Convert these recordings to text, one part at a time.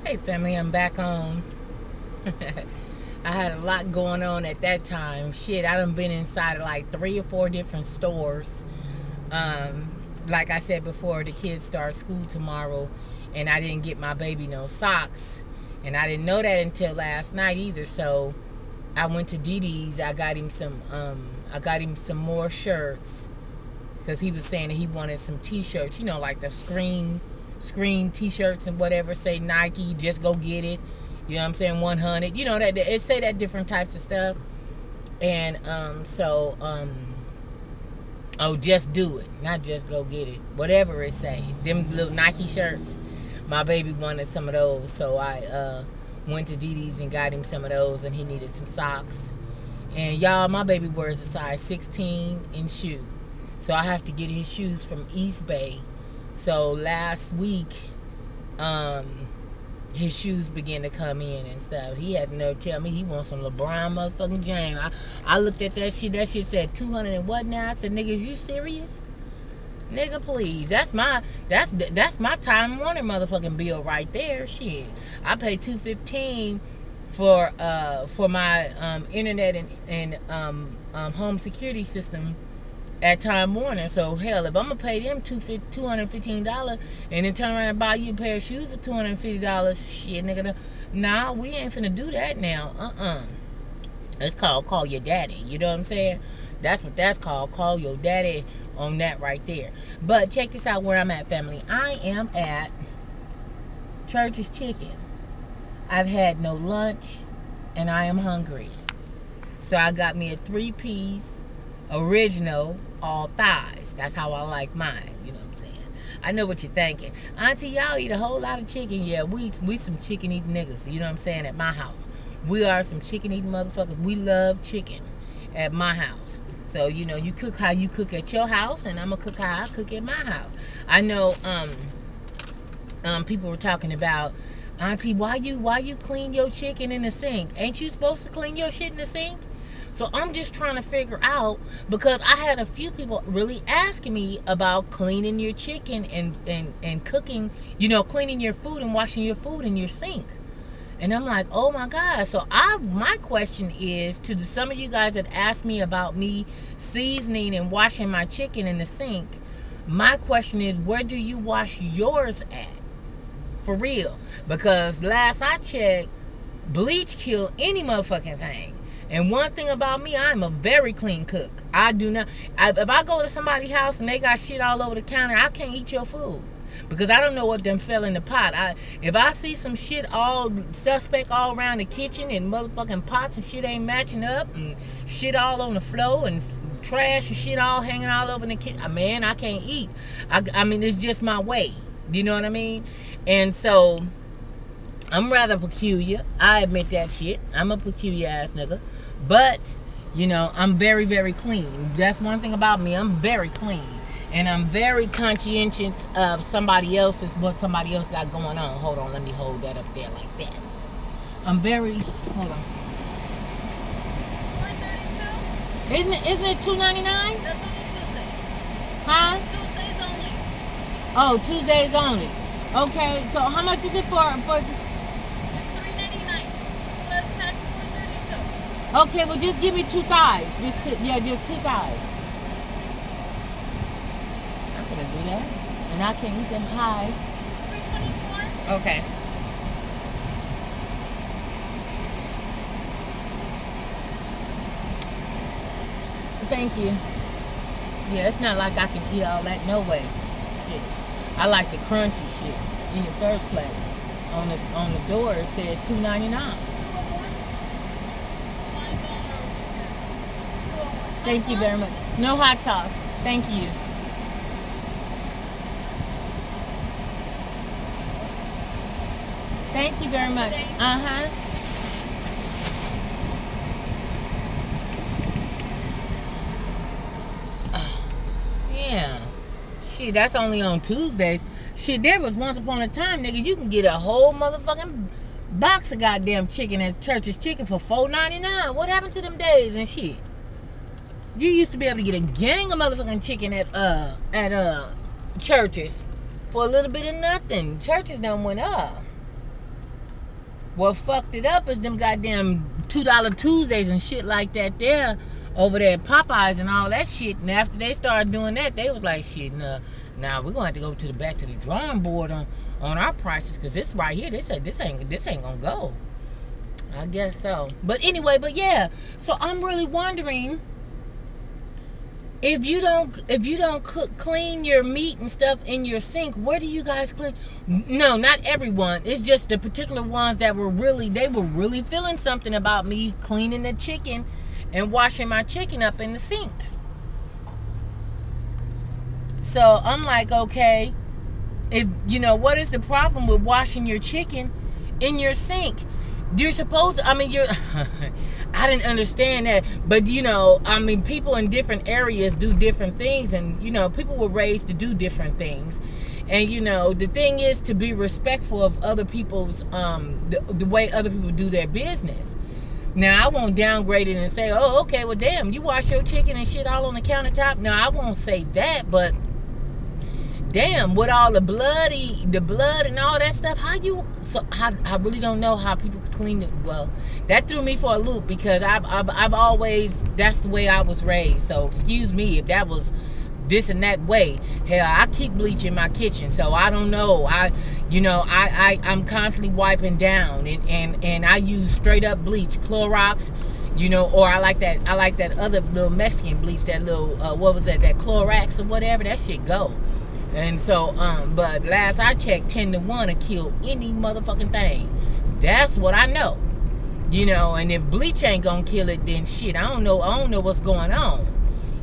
Hey family, I'm back on. I had a lot going on at that time. Shit, I done been inside of like 3 or 4 different stores. Like I said before, the kids start school tomorrow, and I didn't get my baby no socks, and I didn't know that until last night either. So I went to DD's. I got him some more shirts because he was saying that he wanted some T-shirts. You know, like the screen T-shirts and whatever say Nike, just go get it. You know what I'm saying? 100. You know that it say that different types of stuff. And oh, just do it, not just go get it. Whatever it say, them little Nike shirts. My baby wanted some of those, so I went to DD's and got him some of those, and he needed some socks. And y'all, my baby wears a size 16 in shoe, so I have to get his shoes from East Bay. So last week, his shoes began to come in and stuff. He had to know, tell me he wants some LeBron motherfucking James. I looked at that shit. That shit said 200 and what now? I said, nigga, is you serious? Nigga, please. That's my Time Warner motherfucking bill right there. Shit, I paid $215 for my internet and home security system at Time Warner. So hell, if I'm gonna pay them $215 and then turn around and buy you a pair of shoes for $250, shit, nigga, nah, we ain't finna do that now. It's called call your daddy. You know what I'm saying? That's what that's called. Call your daddy on that right there. But check this out where I'm at, family. I am at Church's Chicken. I've had no lunch and I am hungry. So I got me a 3-piece original, all thighs. That's how I like mine. You know what I'm saying? I know what you're thinking. Auntie, y'all eat a whole lot of chicken. Yeah, we some chicken eating niggas. You know what I'm saying? At my house, we are some chicken eating motherfuckers. We love chicken at my house. So you know, you cook how you cook at your house, and I'm gonna cook how I cook at my house. I know people were talking about, Auntie, why you clean your chicken in the sink? Ain't you supposed to clean your shit in the sink? So I'm just trying to figure out, because I had a few people really asking me about cleaning your chicken and cooking, you know, cleaning your food and washing your food in your sink. And I'm like, oh my God. So my question is to some of you guys that asked me about me seasoning and washing my chicken in the sink. My question is, where do you wash yours at? For real. Because last I checked, bleach kill any motherfucking thing. And one thing about me, I'm a very clean cook. I do not, if I go to somebody's house and they got shit all over the counter, I can't eat your food. Because I don't know what them fell in the pot. If I see some shit all suspect all around the kitchen and motherfucking pots and shit ain't matching up and shit all on the floor and trash and shit all hanging all over in the kitchen, man, I can't eat. I mean, it's just my way. You know what I mean? And so, I'm rather peculiar. I admit that shit. I'm a peculiar ass nigga. But, you know, I'm very, very clean. That's one thing about me. I'm very clean. And I'm very conscientious of somebody else's, what somebody else got going on. Hold on, let me hold that up there like that. I'm very, hold on. Isn't it $2.99? That's only Tuesdays. Huh? Tuesdays only. Oh, Tuesdays only. Okay, so how much is it for It's $3.99 plus tax, $4.32. Okay, well just give me 2 thighs. Just 2 thighs. I'm gonna do that, and I can eat them high. $3.24. Okay. Thank you. Yeah, it's not like I can eat all that. No way. Shit. I like the crunchy shit in the first place. On the door it said $2.99. Thank you very much. No hot sauce. Thank you. Thank you very much. Yeah. Shit, that's only on Tuesdays. Shit, there was once upon a time, nigga, you can get a whole motherfucking box of goddamn chicken at Church's Chicken for $4.99. What happened to them days and shit? You used to be able to get a gang of motherfucking chicken at Church's for a little bit of nothing. Church's done went up. what fucked it up is them goddamn $2 Tuesdays and shit like that there over there at Popeyes and all that shit. And after they started doing that, they was like, shit, nah, we're gonna have to go to the back to the drawing board on our prices, because this right here, they said this ain't gonna go. I guess so. But anyway, but yeah. So I'm really wondering, if you don't clean your meat and stuff in your sink, where do you guys clean? No, not everyone. It's just the particular ones that were really feeling something about me cleaning the chicken and washing my chicken up in the sink. So I'm like, okay, if you know, what is the problem with washing your chicken in your sink? You're supposed to, I mean, I didn't understand that, but you know, I mean, people in different areas do different things, and you know, people were raised to do different things. And you know, the thing is to be respectful of other people's, the way other people do their business. Now, I won't downgrade it and say, oh, okay, well, damn, you wash your chicken and shit all on the countertop. No, I won't say that, but damn, with all the blood and all that stuff, I really don't know how people clean it. Well, that threw me for a loop, because I've always, that's the way I was raised. So excuse me if that was this and that way. Hell, I keep bleach in my kitchen, so I don't know. I'm constantly wiping down, and I use straight up bleach, Clorox, you know, or I like that other little Mexican bleach, that little what was that Clorox or whatever, that shit go. And so, but last I checked, 10 to 1 to kill any motherfucking thing. That's what I know. You know, and if bleach ain't gonna kill it, then shit, I don't know what's going on.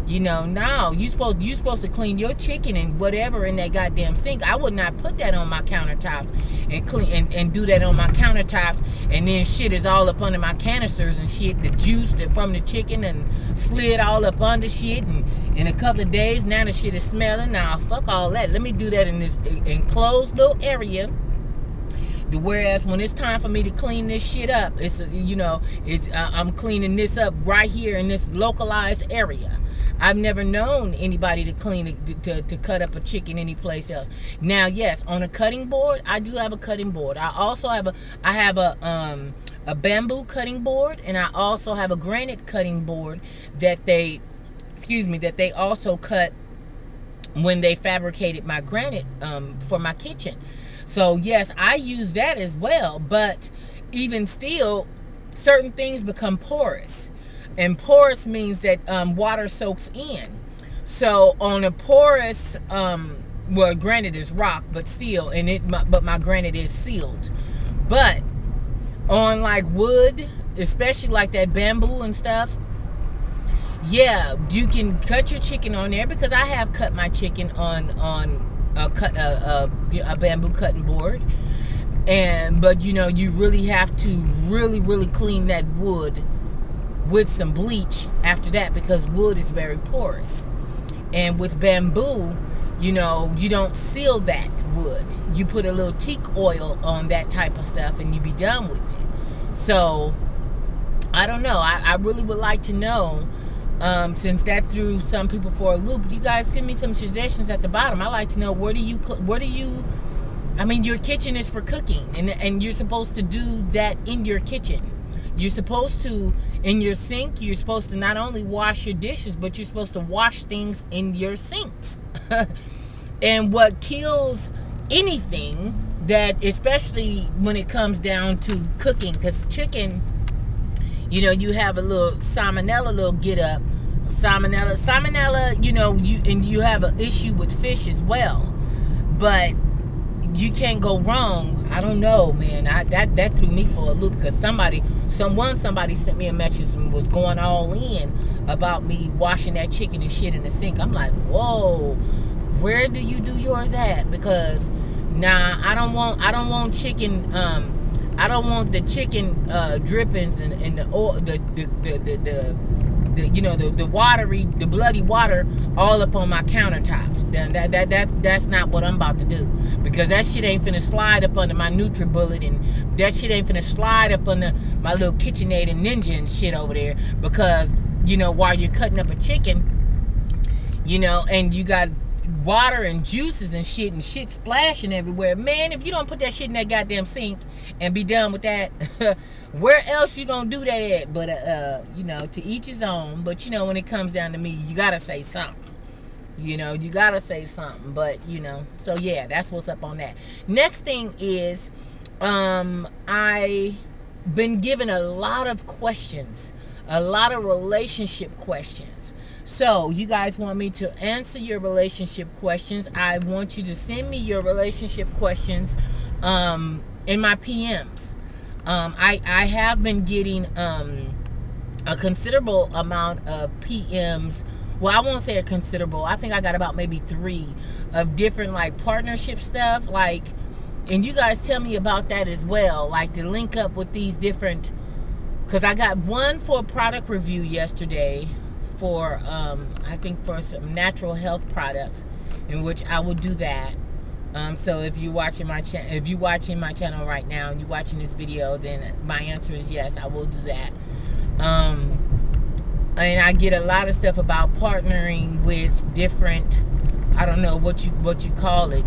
You know, no, you supposed to clean your chicken and whatever in that goddamn sink. I would not put that on my countertops and clean and do that on my countertops, and then shit is all up under my canisters and shit. The juice from the chicken and slid all up under shit, and in a couple of days now the shit is smelling. Nah, fuck all that. Let me do that in this enclosed little area. Whereas when it's time for me to clean this shit up, it's, you know, it's I'm cleaning this up right here in this localized area. I've never known anybody to clean it, to cut up a chicken anyplace else. Now, yes, on a cutting board, I do have a cutting board. I also have a bamboo cutting board, and I also have a granite cutting board that they also cut when they fabricated my granite for my kitchen. So yes, I use that as well, but even still, certain things become porous. And porous means that water soaks in. So on a porous, well, granite is rock, but steel, but my granite is sealed. But on like wood, especially like that bamboo and stuff, yeah, you can cut your chicken on there, because I have cut my chicken on a bamboo cutting board. But you know, you really have to really clean that wood with some bleach after that, because wood is very porous. And with bamboo, you know, you don't seal that wood. You put a little teak oil on that type of stuff and you be done with it. So I don't know, I really would like to know, since that threw some people for a loop, you guys send me some suggestions at the bottom. I like to know, where do you I mean, your kitchen is for cooking, and you're supposed to do that in your kitchen. You're supposed to, in your sink, you're supposed to not only wash your dishes, but you're supposed to wash things in your sinks. And what kills anything, that especially when it comes down to cooking, because chicken, you know, you have a little salmonella, little get up. Salmonella, you know, you have an issue with fish as well. But you can't go wrong. I don't know, man. That threw me for a loop, because somebody sent me a message and was going all in about me washing that chicken and shit in the sink. I'm like, whoa, where do you do yours at? Because nah, I don't want chicken. I don't want the chicken drippings and the oil, the bloody water all up on my countertops. That's not what I'm about to do, because that shit ain't finna slide up under my NutriBullet, and that shit ain't finna slide up under my little KitchenAid and Ninja and shit over there. Because, you know, while you're cutting up a chicken, you know, and you got water and juices and shit splashing everywhere. Man, if you don't put that shit in that goddamn sink and be done with that, where else you gonna do that at? But you know, to each his own. But you know, when it comes down to me, you gotta say something. You know, you gotta say something. But you know, so yeah, that's what's up on that. Next thing is, I been given a lot of questions, a lot of relationship questions. So you guys want me to answer your relationship questions. I want you to send me your relationship questions in my PMs. I have been getting a considerable amount of PMs. Well, I won't say a considerable. I think I got about maybe 3 of different like partnership stuff, like, and you guys tell me about that as well, like to link up with these different, because I got one for a product review yesterday for I think for some natural health products, in which I will do that. So if you're watching my channel right now and you're watching this video, then my answer is yes, I will do that. And I get a lot of stuff about partnering with different, I don't know what you call it,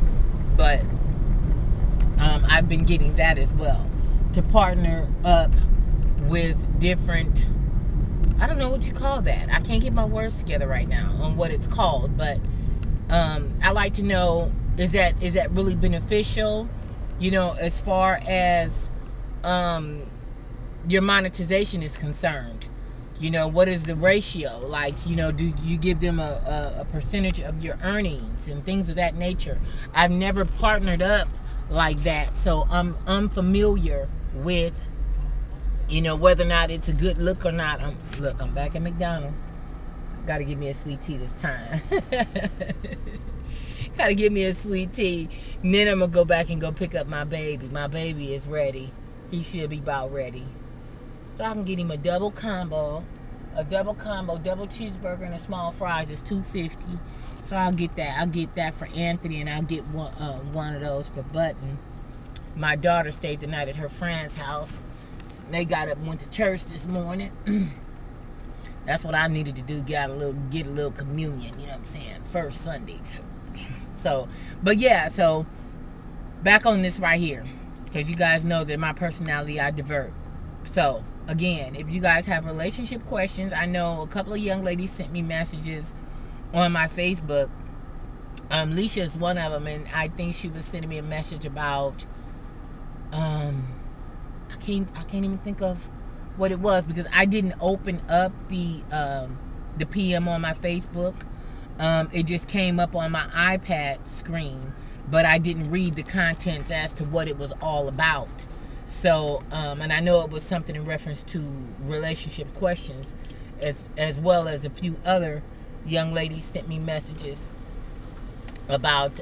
but I've been getting that as well, to partner up with different, I don't know what you call that. I can't get my words together right now on what it's called, but I like to know, is that really beneficial, you know, as far as your monetization is concerned. You know, what is the ratio? Like, you know, do you give them a percentage of your earnings and things of that nature? I've never partnered up like that, so I'm unfamiliar with, you know, whether or not it's a good look or not. Look, I'm back at McDonald's. Gotta give me a sweet tea this time. Gotta give me a sweet tea. And then I'm gonna go back and go pick up my baby. My baby is ready. He should be about ready. So I can get him a double combo. Double cheeseburger and a small fries is $2.50. So I'll get that. I'll get that for Anthony, and I'll get one of those for Button. My daughter stayed the night at her friend's house. They got up and went to church this morning. That's what I needed to do. Get a little communion. You know what I'm saying? First Sunday. So, but yeah. So back on this right here, because you guys know that my personality, I divert. So again, if you guys have relationship questions, I know a couple of young ladies sent me messages on my Facebook. Leisha is one of them, and I think she was sending me a message about I can't even think of what it was, because I didn't open up the PM on my Facebook. It just came up on my iPad screen, but I didn't read the contents as to what it was all about. So, and I know it was something in reference to relationship questions, as well as a few other young ladies sent me messages about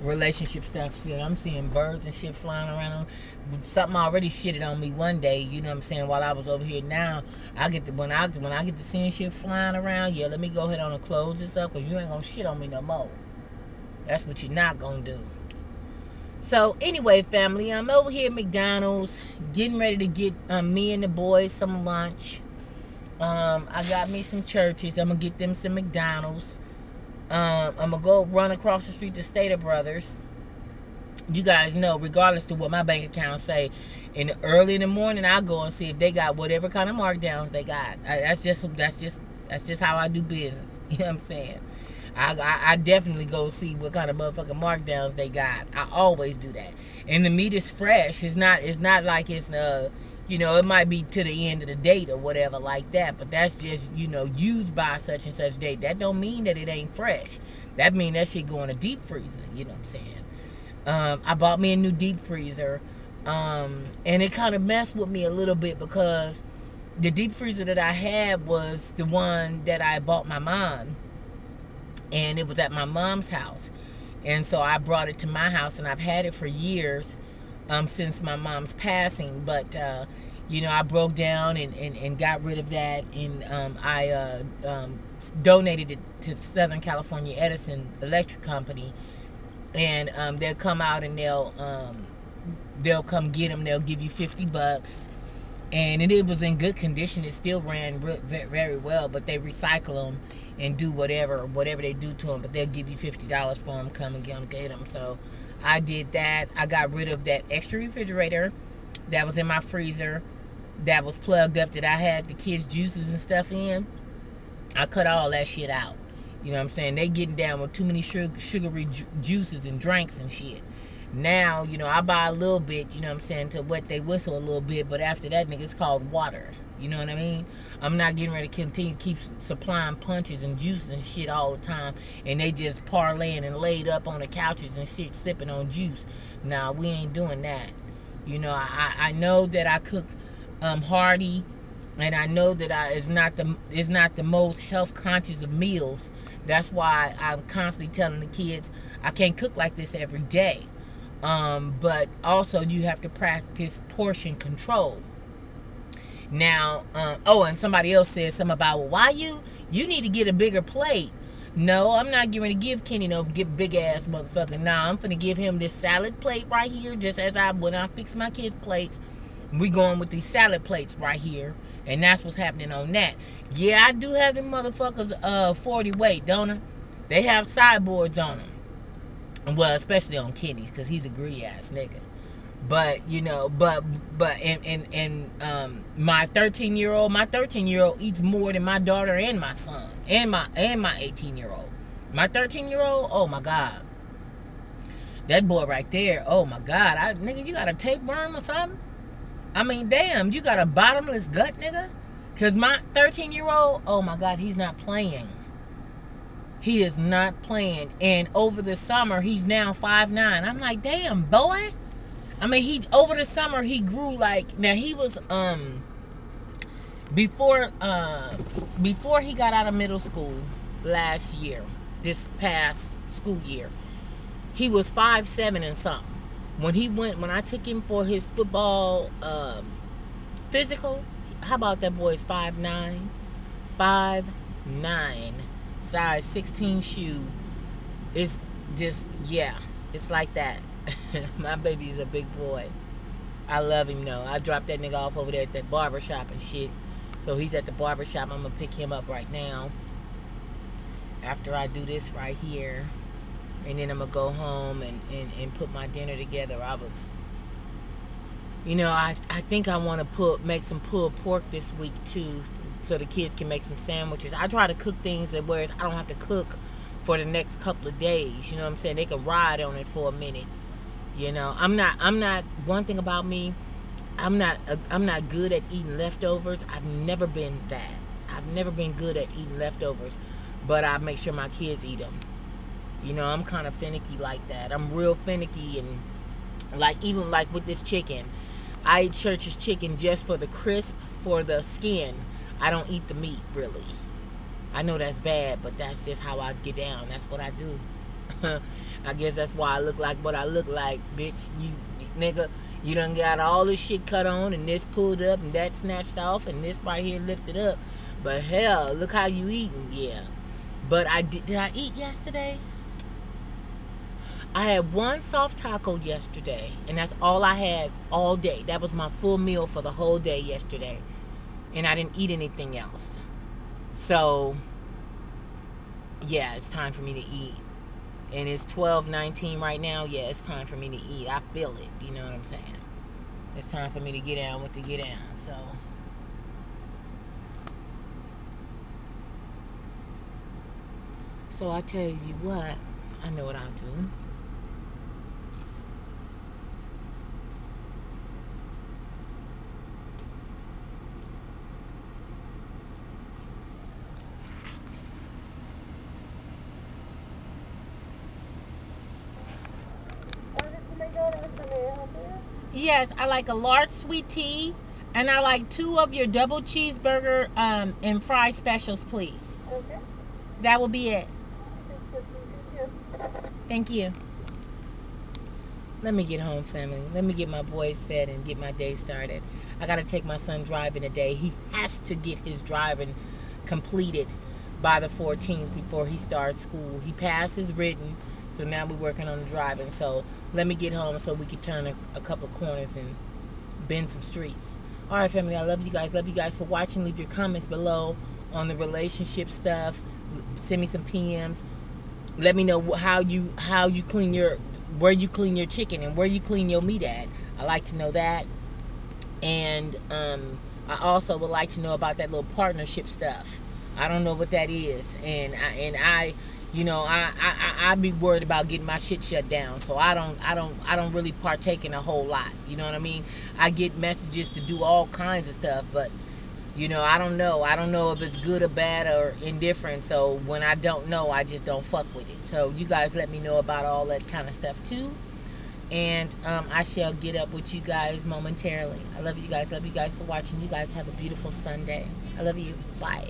relationship stuff. Shit, I'm seeing birds and shit flying around. Something already shitted on me one day, you know what I'm saying, while I was over here. Now I get to, when I get to seeing shit flying around, yeah, let me go ahead on and close this up, because you ain't gonna shit on me no more. That's what you're not gonna do. So anyway, family, I'm over here at McDonald's getting ready to get me and the boys some lunch. I got me some Churches. I'm gonna get them some McDonald's. I'm gonna go run across the street to Stater Brothers. You guys know, regardless of what my bank account say, early in the morning, I'll go and see if they got whatever kind of markdowns they got. That's just how I do business. You know what I'm saying? I definitely go see what kind of motherfucking markdowns they got. I always do that. And the meat is fresh. It's not like it's you know, it might be to the end of the date or whatever like that, but that's just, you know, used by such and such date. That don't mean that it ain't fresh. That mean that shit go in a deep freezer. You know what I'm saying? I bought me a new deep freezer, and it kind of messed with me a little bit, because the deep freezer that I had was the one that I bought my mom, and it was at my mom's house, and so I brought it to my house, and I've had it for years, since my mom's passing. But you know, I broke down and got rid of that, and I donated it to Southern California Edison Electric Company. And they'll come out and they'll come get them. They'll give you $50, and it was in good condition. It still ran very well, but they recycle them and do whatever they do to them, but they'll give you $50 for them. Come and get them. So I did that. I got rid of that extra refrigerator that was in my freezer that was plugged up that I had the kids' juices and stuff in. I cut all that shit out. You know what I'm saying? They getting down with too many sugary juices and drinks and shit. Now, you know, I buy a little bit, you know what I'm saying, to wet they whistle a little bit, but after that, nigga, it's called water. You know what I mean? I'm not getting ready to continue to keep supplying punches and juices and shit all the time, and they just parlaying and laid up on the couches and shit, sipping on juice. Nah, we ain't doing that. You know, I know that I cook hearty, and I know that it's not the most health conscious of meals. That's why I'm constantly telling the kids I can't cook like this every day. But also you have to practice portion control. Now, oh, and somebody else said something about, well, why you need to get a bigger plate. No, I'm not going to give Kenny no big ass motherfucker. Nah, I'm finna give him this salad plate right here, just as when I fix my kids' plates. We going with these salad plates right here, and that's what's happening on that. Yeah, I do have them motherfuckers 40 weight, don't I? They have sideboards on them. Well, especially on Kenny's, because he's a greedy ass nigga. But, you know, but and my 13-year-old eats more than my daughter and my son and my 18-year-old. My 13-year-old, oh my God. That boy right there, oh my God. Nigga, you got a tapeworm or something? I mean, damn, you got a bottomless gut, nigga? Because my 13-year-old, oh my God, he's not playing. He is not playing. And over the summer, he's now 5'9". I'm like, damn, boy. I mean, over the summer, he grew like, now he was, before he got out of middle school last year, this past school year, he was 5'7" and something. When I took him for his football physical, how about that boy's 5'9"? 5'9", size 16 shoe. It's just, yeah, it's like that. My baby's a big boy. I love him though. I dropped that nigga off over there at that barber shop and shit. So he's at the barber shop. I'm gonna pick him up right now after I do this right here. And then I'm gonna go home and put my dinner together. You know, I think I want to make some pulled pork this week too, so the kids can make some sandwiches. I try to cook things that whereas I don't have to cook for the next couple of days. You know what I'm saying? They can ride on it for a minute. You know, I'm not. One thing about me, I'm not good at eating leftovers. I've never been that. I've never been good at eating leftovers, but I make sure my kids eat them. You know, I'm kind of finicky like that. I'm real finicky, and even with this chicken, I eat Church's chicken just for the crisp, for the skin. I don't eat the meat really. I know that's bad, but that's just how I get down. That's what I do. I guess that's why I look like what I look like, bitch. You nigga, you done got all this shit cut on, and this pulled up, and that snatched off, and this right here lifted up. But hell, look how you eating, yeah. But did I eat yesterday? I had one soft taco yesterday, and that's all I had all day. That was my full meal for the whole day yesterday, and I didn't eat anything else. So, yeah, it's time for me to eat. And it's 12:19 right now. Yeah, it's time for me to eat. I feel it. You know what I'm saying? It's time for me to get down with the get down. So I tell you what, I know what I'll do. Yes, I like a large sweet tea, and I like 2 of your double cheeseburger and fry specials, please. Okay. That will be it. Thank you. Let me get home, family. Let me get my boys fed and get my day started. I got to take my son driving today. He has to get his driving completed by the 14th before he starts school. He passed his written, so now we're working on the driving. So let me get home so we can turn a couple of corners and bend some streets. All right, family, I love you guys. Love you guys for watching. Leave your comments below on the relationship stuff, Send me some PMs. Let me know how you clean your, where you clean your chicken and where you clean your meat at. I like to know that. And I also would like to know about that little partnership stuff. I don't know what that is, and I you know, I be worried about getting my shit shut down. So I don't really partake in a whole lot. You know what I mean? I get messages to do all kinds of stuff, but you know, I don't know. I don't know if it's good or bad or indifferent. So when I don't know, I just don't fuck with it. So you guys let me know about all that kind of stuff too. And I shall get up with you guys momentarily. I love you guys. Love you guys for watching. You guys have a beautiful Sunday. I love you. Bye.